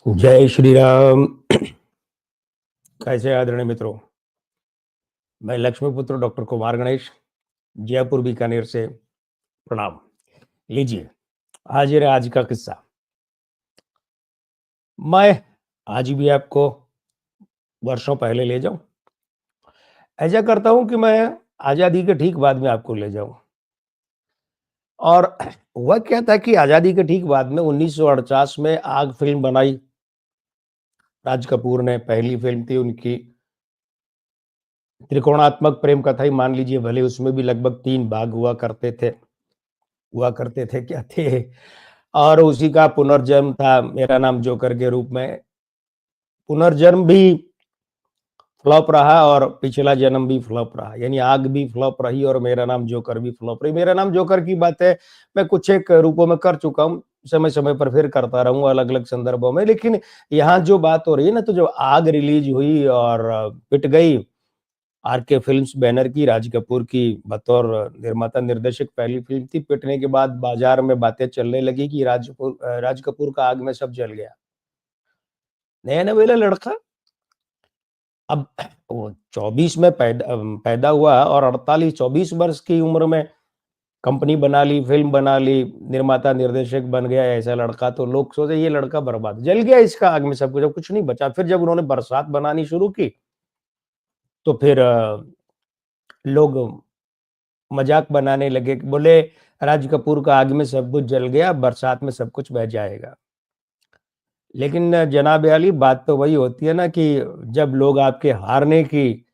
जय श्री राम। कैसे आदरणीय मित्रों, मैं लक्ष्मीपुत्र डॉक्टर कुमार गणेश, जयपुर बीकानेर से प्रणाम। लीजिए, हाजिर है आज का किस्सा। मैं आज भी आपको वर्षों पहले ले जाऊं। ऐसा करता हूं कि मैं आजादी के ठीक बाद में आपको ले जाऊं। और हुआ क्या था कि आजादी के ठीक बाद में 1948 में आग फिल्म बनाई राज कपूर ने। पहली फिल्म थी उनकी, त्रिकोणात्मक प्रेम कथा ही मान लीजिए, भले उसमें भी लगभग 3 भाग हुआ करते थे क्या थे। और उसी का पुनर्जन्म था मेरा नाम जोकर के रूप में। पुनर्जन्म भी फ्लॉप रहा और पिछला जन्म भी फ्लॉप रहा, यानी आग भी फ्लॉप रही और मेरा नाम जोकर भी फ्लॉप रही। मेरा नाम जोकर की बात है, मैं कुछ एक रूपों में कर चुका हूँ, समय समय पर फिर करता रहूंगा अलग अलग संदर्भों में। लेकिन यहाँ जो बात हो रही है ना, तो जो आग रिलीज हुई और पिट गई, आर के फिल्म्स बैनर की, राज कपूर की बतौर निर्माता निर्देशक पहली फिल्म थी। पिटने के बाद बाजार में बातें चलने लगी कि राज कपूर का आग में सब जल गया। नया नवेला लड़का, अब वो 24 में पैदा हुआ और 48-24 वर्ष की उम्र में कंपनी बना ली, फिल्म बना ली, निर्माता निर्देशक बन गया ऐसा लड़का। तो लोग सोचे ये लड़का बर्बाद, जल गया इसका आग में सब कुछ, अब कुछ नहीं बचा। फिर जब उन्होंने बरसात बनानी शुरू की, तो फिर लोग मजाक बनाने लगे कि बोले राज कपूर का आग में सब कुछ जल गया, बरसात में सब कुछ बह जाएगा। लेकिन जनाब आली, बात तो वही होती है ना कि जब लोग आपके हारने की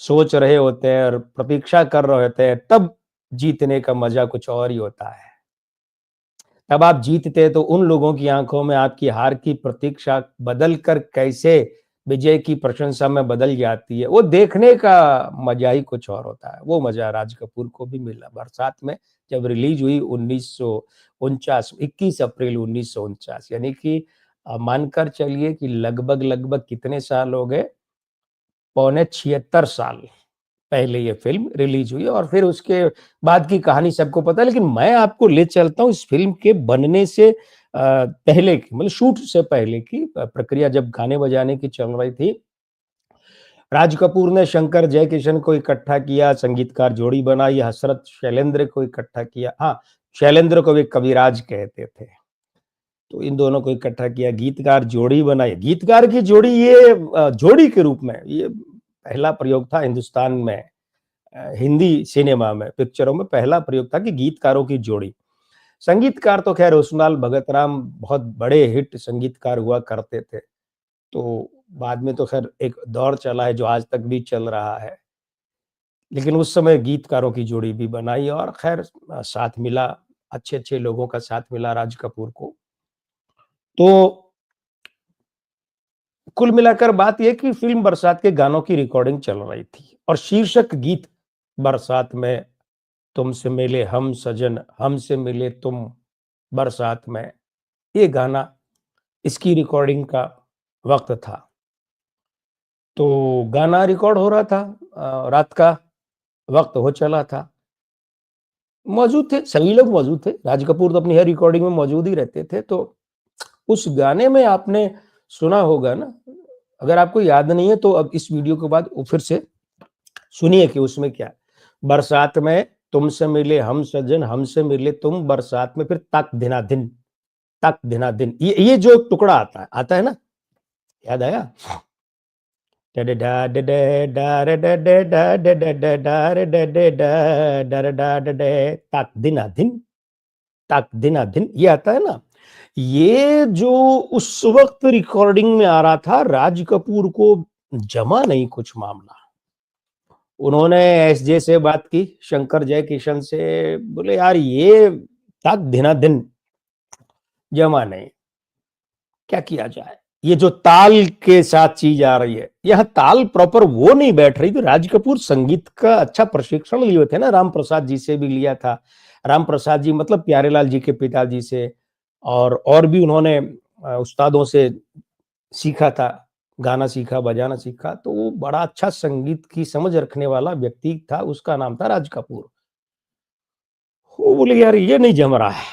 सोच रहे होते हैं और प्रतीक्षा कर रहे होते हैं, तब जीतने का मजा कुछ और ही होता है। तब आप जीतते हैं तो उन लोगों की आंखों में आपकी हार की प्रतीक्षा बदल कर कैसे विजय की प्रशंसा में बदल जाती है, वो देखने का मजा ही कुछ और होता है। वो मजा राज कपूर को भी मिला बरसात में, जब रिलीज हुई 1949, 21 अप्रैल 1949, यानी कि मानकर चलिए कि लगभग लगभग कितने साल हो गए, पौने 76 साल पहले ये फ़िल्म रिलीज़ हुई। और फिर उसके बाद की कहानी सबको पता है, लेकिन मैं आपको ले चलता हूँ इस फ़िल्म के बनने से पहले की, मतलब शूट से पहले की प्रक्रिया, जब गाने बजाने की चल रही थी। राज कपूर ने शंकर जयकिशन को इकट्ठा किया, संगीतकार जोड़ी बनाई, हसरत शैलेंद्र को इकट्ठा किया। हाँ, शैलेंद्र को भी कविराज कहते थे। तो इन दोनों को इकट्ठा किया, गीतकार जोड़ी बनाई। गीतकार की जोड़ी, ये जोड़ी के रूप में ये पहला प्रयोग था हिंदुस्तान में। हिंदी सिनेमा में, पिक्चरों में पहला प्रयोग था कि गीतकारों की जोड़ी। संगीतकार तो खैर रोशनलाल भगत राम बहुत बड़े हिट संगीतकार हुआ करते थे। तो बाद में तो खैर एक दौर चला है जो आज तक भी चल रहा है। लेकिन उस समय गीतकारों की जोड़ी भी बनाई और खैर साथ मिला, अच्छे-अच्छे लोगों का साथ मिला राज कपूर को। तो कुल मिलाकर बात ये है कि फ़िल्म बरसात के गानों की रिकॉर्डिंग चल रही थी और शीर्षक गीत बरसात में, तुमसे मिले हम सजन, हमसे मिले तुम बरसात में, ये गाना, इसकी रिकॉर्डिंग का वक़्त था। तो गाना रिकॉर्ड हो रहा था, रात का वक़्त हो चला था। मौजूद थे, सभी लोग मौजूद थे। राज कपूर तो अपनी हर रिकॉर्डिंग में मौजूद ही रहते थे। तो उस गाने में आपने सुना होगा ना, अगर आपको याद नहीं है तो अब इस वीडियो के बाद वो फिर से सुनिए कि उसमें क्या है। बरसात में तुमसे मिले हम सजन, हमसे मिले तुम बरसात में, फिर तक दिना दिन, ये जो टुकड़ा आता है ना, याद आया? तक दिना दिन, ये आता है ना। ये जो उस वक्त रिकॉर्डिंग में आ रहा था, राज कपूर को जमा नहीं कुछ मामला। उन्होंने एसजे से बात की, शंकर जयकिशन से, बोले यार ये तक दिना दिन जमा नहीं, क्या किया जाए? ये जो ताल के साथ चीज आ रही है, यह ताल प्रॉपर वो नहीं बैठ रही। तो राज कपूर संगीत का अच्छा प्रशिक्षण लिए थे ना, राम प्रसाद जी से भी लिया था। राम प्रसाद जी मतलब प्यारेलाल जी के पिताजी से, और भी उन्होंने उस्तादों से सीखा था, गाना सीखा, बजाना सीखा। तो वो बड़ा अच्छा संगीत की समझ रखने वाला व्यक्ति था, उसका नाम था राज कपूर। वो बोले यार ये नहीं जम रहा है।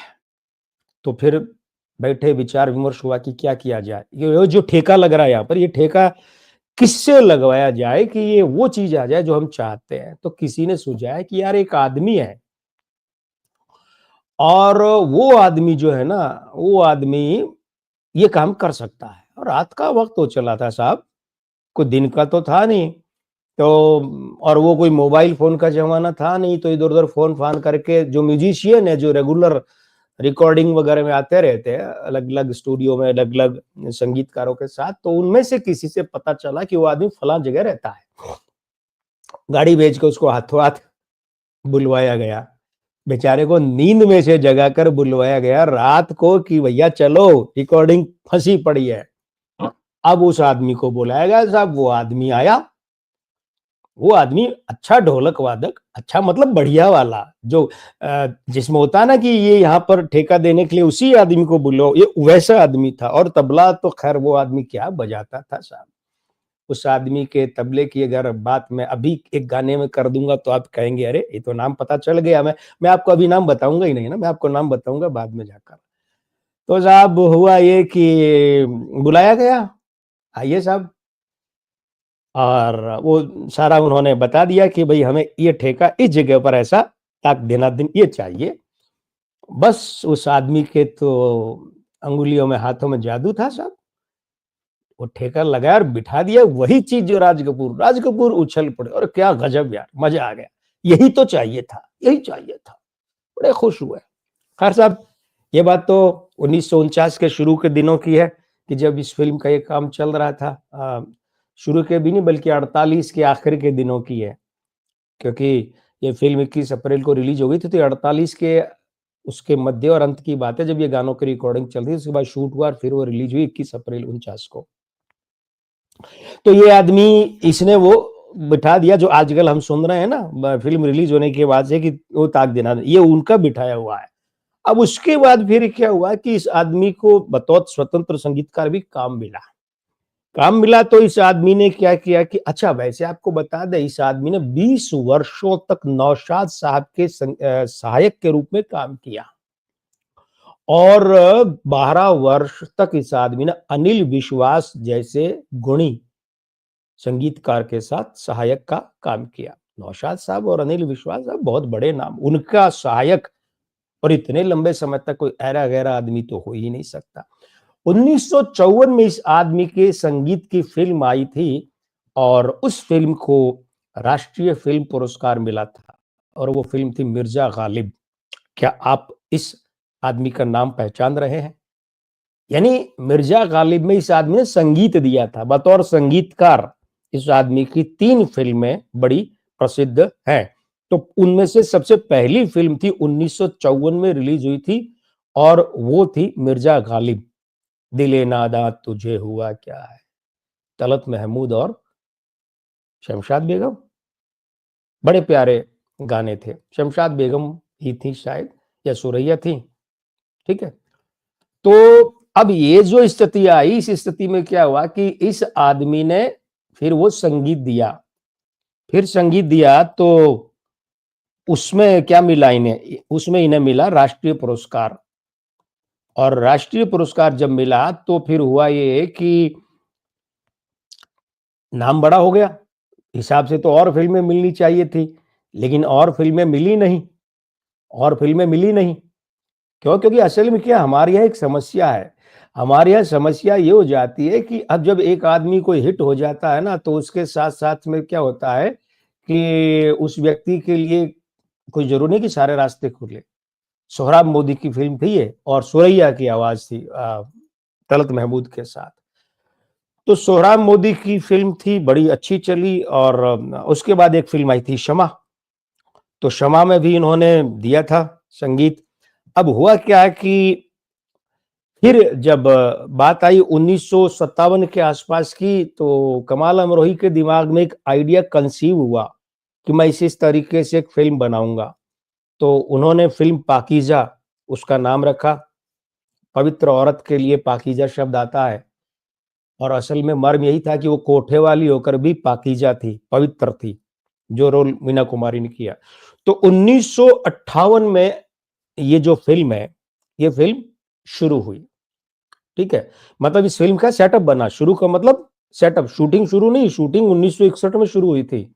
तो फिर बैठे, विचार विमर्श हुआ कि क्या किया जाए। ये जो ठेका लग रहा है यहाँ पर, ये ठेका किससे लगवाया जाए कि ये वो चीज आ जाए जो हम चाहते हैं। तो किसी ने सुझाया कि यार एक आदमी है, और वो आदमी जो है ना, वो आदमी ये काम कर सकता है। और रात का वक्त हो चला था साहब, कोई दिन का तो था नहीं। तो और वो कोई मोबाइल फोन का जमाना था नहीं, तो इधर उधर फोन फान करके जो म्यूजिशियन है, जो रेगुलर रिकॉर्डिंग वगैरह में आते रहते हैं अलग अलग स्टूडियो में अलग अलग संगीतकारों के साथ, तो उनमें से किसी से पता चला कि वो आदमी फला जगह रहता है। गाड़ी भेज के उसको हाथों हाथ बुलवाया गया। बेचारे को नींद में से जगा कर बुलवाया गया रात को कि भैया चलो, रिकॉर्डिंग फंसी पड़ी है। अब उस आदमी को बुलाया गया साहब, वो आदमी आया। वो आदमी अच्छा ढोलक वादक, अच्छा मतलब बढ़िया वाला, जो जिसमें होता है ना कि ये यहाँ पर ठेका देने के लिए उसी आदमी को बुलो, ये वैसा आदमी था। और तबला तो खैर वो आदमी क्या बजाता था साहब। उस आदमी के तबले की अगर बात मैं अभी एक गाने में कर दूंगा तो आप कहेंगे अरे ये तो नाम पता चल गया। मैं आपको अभी नाम बताऊंगा ही नहीं ना, मैं आपको नाम बताऊंगा बाद में जाकर। तो साहब हुआ ये कि बुलाया गया, आइए साहब, और वो सारा उन्होंने बता दिया कि भाई हमें ये ठेका इस जगह पर ऐसा ताक देना दिन ये चाहिए। बस उस आदमी के तो अंगुलियों में हाथों में जादू था साहब। वो ठेका लगाया और बिठा दिया, वही चीज जो राज कपूर उछल पड़े। और क्या गजब यार, मजा आ गया। यही तो चाहिए था, यही चाहिए था। बड़े खुश हुए। खैर साहब, ये बात तो 1949 के शुरू के दिनों की है कि जब इस फिल्म का ये काम चल रहा था। शुरू के भी नहीं बल्कि 48 के आखिर के दिनों की है, क्योंकि ये फिल्म 21 अप्रैल को रिलीज हो गई थी। तो 48 के उसके मध्य और अंत की बात है जब ये गानों की रिकॉर्डिंग चल रही थी। उसके बाद शूट हुआ और फिर वो रिलीज हुई 21 अप्रैल 49 को। तो ये आदमी, इसने वो बिठा दिया जो आजकल हम सुन रहे हैं ना फिल्म रिलीज होने के बाद से कि वो ताक देना, ये उनका बिठाया हुआ है। अब उसके बाद फिर क्या हुआ कि इस आदमी को बतौर स्वतंत्र संगीतकार भी काम मिला। काम मिला तो इस आदमी ने क्या किया कि अच्छा, वैसे आपको बता दें, इस आदमी ने 20 वर्षों तक नौशाद साहब के सहायक के रूप में काम किया। और 12 वर्ष तक इस आदमी ने अनिल विश्वास जैसे गुणी संगीतकार के साथ सहायक का काम किया। नौशाद साहब और अनिल विश्वास साहब बहुत बड़े नाम, उनका सहायक और इतने लंबे समय तक कोई ऐरा गैरा आदमी तो हो ही नहीं सकता। 1954 में इस आदमी के संगीत की फिल्म आई थी और उस फिल्म को राष्ट्रीय फिल्म पुरस्कार मिला था, और वो फिल्म थी मिर्जा गालिब। क्या आप इस आदमी का नाम पहचान रहे हैं? यानी मिर्जा गालिब में इस आदमी ने संगीत दिया था बतौर संगीतकार। इस आदमी की 3 फिल्में बड़ी प्रसिद्ध हैं। तो उनमें से सबसे पहली फिल्म थी 1954 में रिलीज हुई थी, और वो थी मिर्जा गालिब। दिले नादा तुझे हुआ क्या है, तलत महमूद और शमशाद बेगम। बड़े प्यारे गाने थे। शमशाद बेगम ही थी शायद, या सुरैया थी। ठीक है। तो अब ये जो स्थिति आई, इस स्थिति में क्या हुआ कि इस आदमी ने फिर वो संगीत दिया। फिर संगीत दिया तो उसमें क्या मिला इन्हें? उसमें इन्हें मिला राष्ट्रीय पुरस्कार। और राष्ट्रीय पुरस्कार जब मिला तो फिर हुआ ये कि नाम बड़ा हो गया। हिसाब से तो और फिल्में मिलनी चाहिए थी, लेकिन और फिल्में मिली नहीं। और फिल्में मिली नहीं। क्यों? क्योंकि असल में क्या, हमारे यहाँ एक समस्या है। हमारे यहाँ समस्या ये हो जाती है कि अब जब एक आदमी कोई हिट हो जाता है ना, तो उसके साथ-साथ में क्या होता है कि उस व्यक्ति के लिए कोई ज़रूरी नहीं कि सारे रास्ते खुले। सोहराब मोदी की फ़िल्म थी ये, और सुरैया की आवाज़ थी तलत महमूद के साथ। तो सोहराब मोदी की फ़िल्म थी, बड़ी अच्छी चली, और उसके बाद एक फ़िल्म आई थी शमा। तो शमा में भी इन्होंने दिया था संगीत। अब हुआ क्या कि फिर जब बात आई 1957 के आसपास की, तो कमाल अमरोही के दिमाग में एक आइडिया कंसीव हुआ कि मैं इस तरीके से एक फ़िल्म बनाऊँगा। तो उन्होंने फ़िल्म पाकीज़ा उसका नाम रखा। पवित्र औरत के लिए पाकीज़ा शब्द आता है, और असल में मर्म यही था कि वो कोठे वाली होकर भी पाकीज़ा थी, पवित्र थी, जो रोल मीना कुमारी ने किया। तो 1958 में ये जो फ़िल्म है, ये फ़िल्म शुरू हुई। ठीक है? मतलब इस फ़िल्म का सेटअप बना, शुरू का मतलब सेटअप, शूटिंग शुरू नहीं, शूटिंग 1961 में शुरू हुई थी।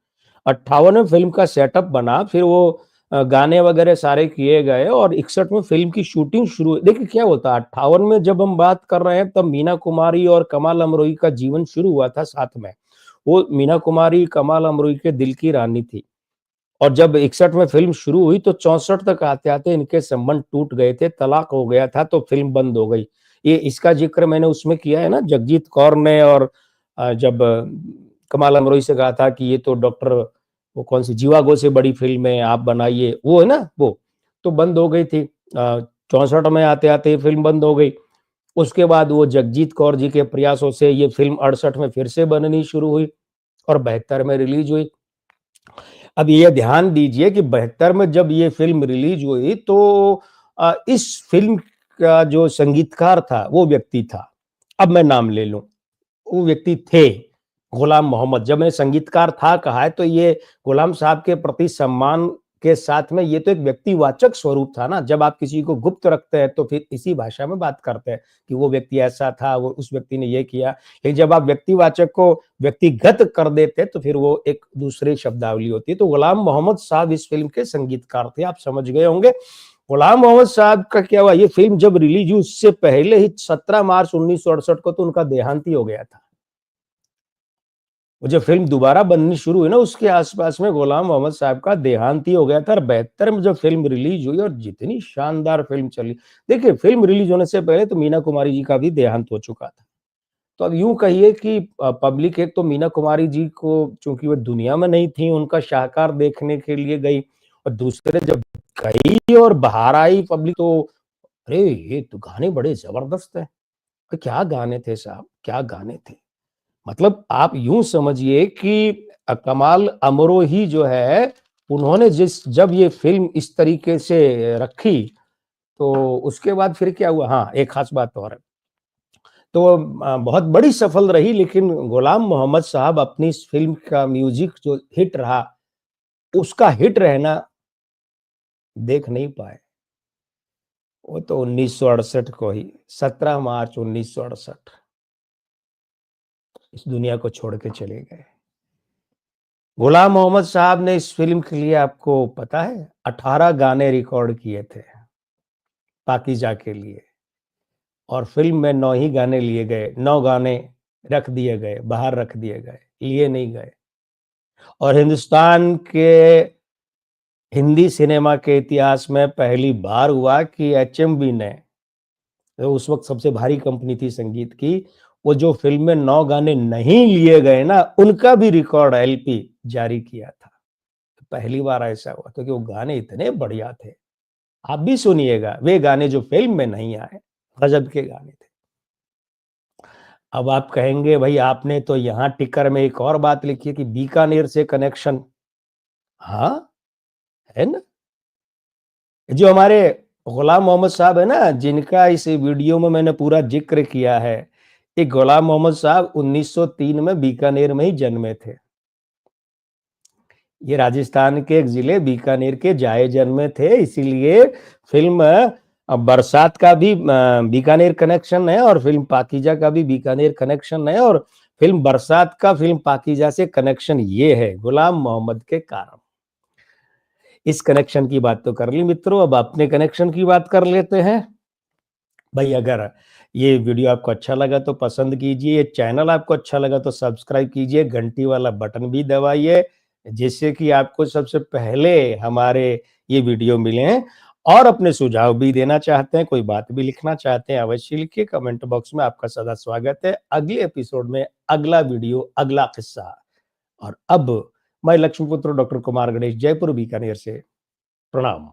58 में फ़िल्म का सेटअप बना, फिर वो गाने वगैरह सारे किए गए और 61 में फ़िल्म की शूटिंग शुरू हुई। देखिए क्या होता है 58 में जब हम बात कर रहे हैं तब मीना कुमारी और कमाल अमरोही का जीवन शुरू हुआ था साथ में। वो मीना कुमारी कमाल अमरोही के दिल की रानी थी और जब 61 में फ़िल्म शुरू हुई तो 64 तक आते-आते इनके संबंध टूट गए थे, तलाक हो गया था तो फ़िल्म बंद हो गई। ये इसका ज़िक्र मैंने उसमें किया है ना जगजीत कौर ने और जब कमाल अमरोही से कहा था कि ये तो डॉक्टर वो कौन-सी जीवा गो से बड़ी फ़िल्म है, आप बनाइए, वो है ना वो, तो बंद हो गई थी। 64 में आते-आते ये फ़िल्म बंद हो गई। उसके बाद वो जगजीत कौर जी के प्रयासों से ये फ़िल्म 68 में फिर से बननी शुरू हुई और 72 में रिलीज़ हुई। अब ये ध्यान दीजिए कि 72 में जब ये फ़िल्म रिलीज़ हुई तो इस फ़िल्म का जो संगीतकार था, वो व्यक्ति था। अब मैं नाम ले लूँ, वो व्यक्ति थे गुलाम मोहम्मद। जब मैंने संगीतकार था कहा है तो ये गुलाम साहब के प्रति सम्मान के साथ में ये तो एक व्यक्तिवाचक स्वरूप था ना, जब आप किसी को गुप्त रखते हैं तो फिर इसी भाषा में बात करते हैं कि वो व्यक्ति ऐसा था, वो उस व्यक्ति ने ये किया। लेकिन जब आप व्यक्तिवाचक को व्यक्तिगत कर देते हैं तो फिर वो एक दूसरी शब्दावली होती है। तो गुलाम मोहम्मद साहब इस फ़िल्म के संगीतकार थे, आप समझ गए होंगे। गुलाम मोहम्मद साहब का क्या हुआ, ये फ़िल्म जब रिलीज़ हुई उससे पहले ही 17 मार्च 1968 को तो उनका देहांत ही हो गया था। वो जब फ़िल्म दोबारा बननी शुरू हुई ना, उसके आस-पास में गुलाम मोहम्मद साहब का देहांत ही हो गया था और 72 में जब फ़िल्म रिलीज़ हुई और जितनी शानदार फ़िल्म चली। देखिए, फ़िल्म रिलीज़ होने से पहले तो मीना कुमारी जी का भी देहांत हो चुका था। तो अब यूँ कहिए कि पब्लिक एक तो मीना कुमारी जी को चूँकि वो दुनिया में नहीं थी, उनका शाहकार देखने के लिए गई और दूसरे जब गई और बाहर आई पब्लिक तो अरे! ये तो गाने बड़े ज़बरदस्त हैं। क्या गाने थे साहब, क्या गाने थे। मतलब आप यूँ समझिए कि कमाल अमरोही जो है, उन्होंने जब ये फ़िल्म इस तरीके से रखी, तो उसके बाद फिर क्या हुआ हाँ, एक ख़ास बात और है। तो बहुत बड़ी सफल रही लेकिन गुलाम मोहम्मद साहब अपनी इस फ़िल्म का म्यूज़िक जो हिट रहा, उसका हिट रहना देख नहीं पाए। वो तो 1968 को ही 17 मार्च 1968 इस दुनिया को छोड़ के चले गए। गुलाम मोहम्मद साहब ने इस फ़िल्म के लिए आपको पता है 18 गाने रिकॉर्ड किए थे, पाकीज़ा के लिए और फ़िल्म में 9 ही गाने लिए गए, 9 गाने रख दिए गए, बाहर रख दिए गए, लिए नहीं गए और हिंदुस्तान के हिंदी सिनेमा के इतिहास में पहली बार हुआ कि एचएमवी ने, जो उस वक़्त सबसे भारी कंपनी थी संगीत की, वो जो फ़िल्म में 9 गाने नहीं लिए गए ना, उनका भी रिकॉर्ड एलपी जारी किया था। पहली बार ऐसा हुआ क्योंकि वो गाने इतने बढ़िया थे। आप भी सुनिएगा, वे गाने जो फ़िल्म में नहीं आए, गज़ब के गाने थे। अब आप कहेंगे भई आपने तो यहाँ टिकर में एक और बात लिखी है कि बीकानेर से कनेक्शन। हाँ, है ना? जो हमारे गुलाम मोहम्मद साहब है ना, जिनका इस वीडियो में मैंने पूरा ज़िक्र किया है, ये गुलाम मोहम्मद साहब 1903 में बीकानेर में ही जन्मे थे। ये राजस्थान के एक ज़िले बीकानेर के जाए जन्मे थे, इसीलिए फ़िल्म बरसात का भी बीकानेर कनेक्शन है और फ़िल्म पाकीज़ा का भी बीकानेर कनेक्शन है और फ़िल्म बरसात का फ़िल्म पाकीज़ा से कनेक्शन ये है, गुलाम मोहम्मद के कारण। इस कनेक्शन की बात तो कर ली मित्रों, अब अपने कनेक्शन की बात कर लेते हैं। भाई अगर ये वीडियो आपको अच्छा लगा तो पसंद कीजिए, चैनल आपको अच्छा लगा तो सब्सक्राइब कीजिए, घंटी वाला बटन भी दबाइए, जिससे कि आपको सबसे पहले हमारे ये वीडियो मिलें और अपने सुझाव भी देना चाहते हैं, कोई बात भी लिखना चाहते हैं, अवश्य लिखिए, कमेंट बॉक्स में आपका सदा स्वागत है। अगले एपिसोड में अगला वीडियो, अगला किस्सा और अब मैं लक्ष्मीपुत्र डॉक्टर कुमार गणेश, जयपुर बीकानेर से प्रणाम।